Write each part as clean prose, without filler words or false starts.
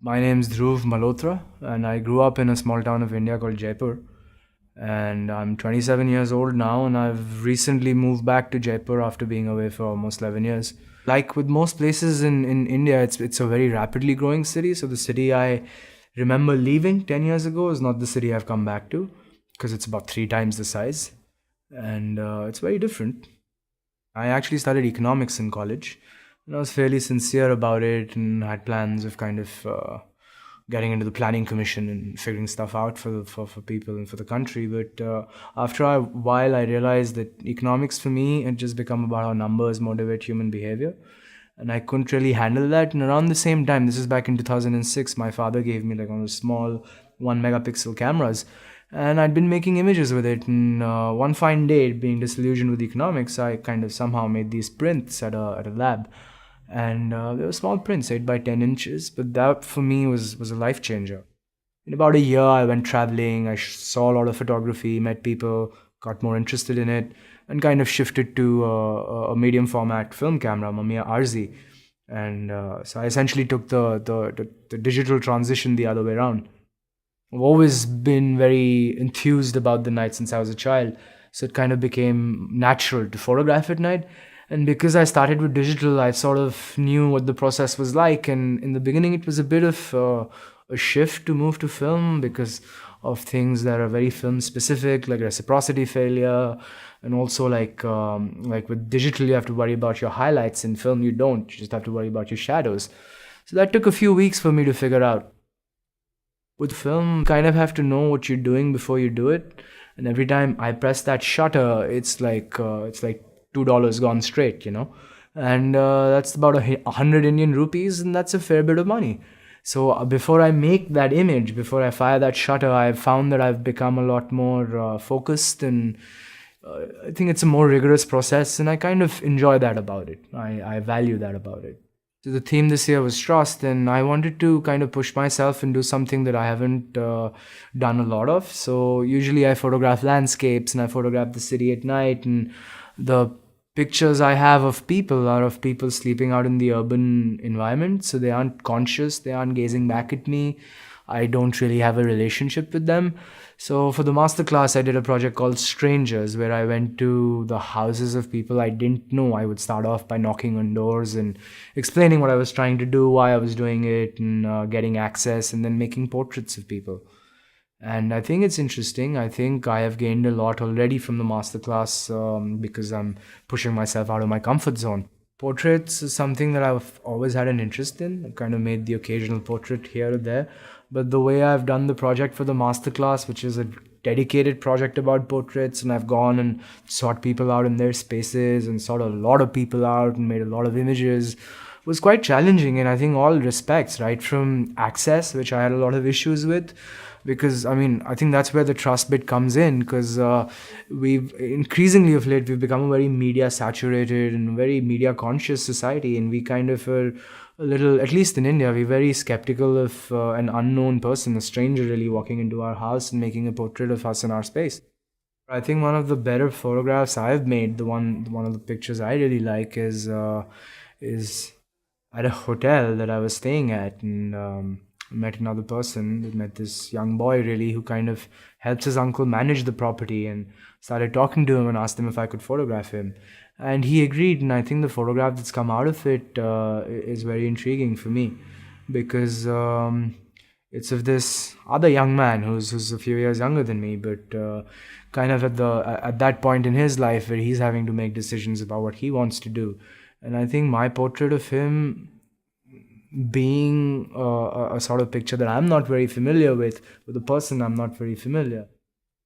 My name's Dhruv Malhotra, and I grew up in a small town of India called Jaipur. And I'm 27 years old now, and I've recently moved back to Jaipur after being away for almost 11 years. Like with most places in India, it's a very rapidly growing city. So the city I remember leaving 10 years ago is not the city I've come back to because it's about three times the size, and it's very different. I actually studied economics in college, and I was fairly sincere about it and had plans of kind of getting into the planning commission and figuring stuff out for people and for the country. But after a while, I realized that economics for me had just become about how numbers motivate human behavior. And I couldn't really handle that. And around the same time, this is back in 2006, my father gave me like one of those small 1 megapixel cameras, and I'd been making images with it. And one fine day, being disillusioned with economics, I kind of somehow made these prints at a lab, and they were small prints, 8 by 10 inches. But that for me was a life changer. In about a year, I went traveling. I saw a lot of photography, met people, got more interested in it, and kind of shifted to a medium format film camera, Mamiya RZ. And so I essentially took the digital transition the other way around. I've always been very enthused about the night since I was a child, so it kind of became natural to photograph at night. And because I started with digital, I sort of knew what the process was like. And in the beginning, it was a bit of a shift to move to film because of things that are very film specific, like reciprocity failure, and also like with digital, you have to worry about your highlights. In film, you don't. You just have to worry about your shadows. So that took a few weeks for me to figure out. With film, you kind of have to know what you're doing before you do it. And every time I press that shutter, it's like $2 gone straight. And that's about 100 Indian rupees, and that's a fair bit of money. So before I make that image, before I fire that shutter, I've found that I've become a lot more focused, and I think it's a more rigorous process, and I kind of enjoy that about it. I value that about it. So the theme this year was trust, and I wanted to kind of push myself and do something that I haven't done a lot of. So usually I photograph landscapes and I photograph the city at night, and the pictures I have of people are of people sleeping out in the urban environment. So they aren't conscious, they aren't gazing back at me. I don't really have a relationship with them. So for the masterclass, I did a project called Strangers, where I went to the houses of people I didn't know. I would start off by knocking on doors and explaining what I was trying to do, why I was doing it, and getting access, and then making portraits of people. And I think it's interesting. I think I have gained a lot already from the masterclass because I'm pushing myself out of my comfort zone. Portraits is something that I've always had an interest in. I've kind of made the occasional portrait here or there. But the way I've done the project for the masterclass, which is a dedicated project about portraits, and I've gone and sought people out in their spaces and sought a lot of people out and made a lot of images, was quite challenging in, I think, all respects, right? From access, which I had a lot of issues with, because I mean, I think that's where the trust bit comes in, because we've increasingly of late, we've become a very media saturated and very media conscious society, and we kind of are a little, at least in India, we're very skeptical of an unknown person, a stranger really walking into our house and making a portrait of us in our space. I think one of the better photographs I've made, one of the pictures I really like is at a hotel that I was staying at, and met another person. We met this young boy really who kind of helps his uncle manage the property, and started talking to him and asked him if I could photograph him. And he agreed, and I think the photograph that's come out of it is very intriguing for me because it's of this other young man who's a few years younger than me, but kind of at that point in his life where he's having to make decisions about what he wants to do. And I think my portrait of him being a sort of picture that I'm not very familiar with a person I'm not very familiar.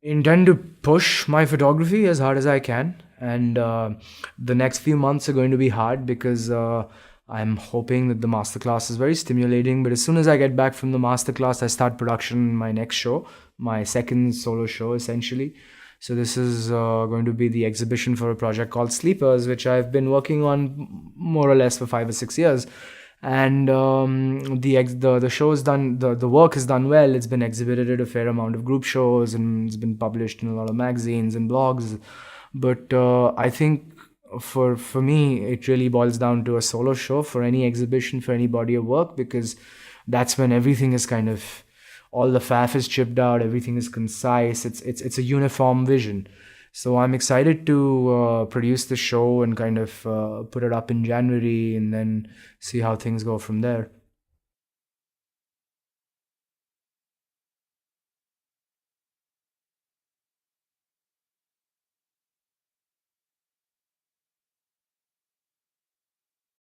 Intend to push my photography as hard as I can, and the next few months are going to be hard because I'm hoping that the masterclass is very stimulating. But as soon as I get back from the masterclass, I start production on my next show, my second solo show essentially. So this is going to be the exhibition for a project called Sleepers, which I've been working on more or less for 5 or 6 years. And the show is done, the work is done well. It's been exhibited at a fair amount of group shows, and it's been published in a lot of magazines and blogs. But I think for me, it really boils down to a solo show for any exhibition, for any body of work, because that's when everything is kind of, all the faff is chipped out, everything is concise, it's a uniform vision. So I'm excited to produce the show and kind of put it up in January and then see how things go from there.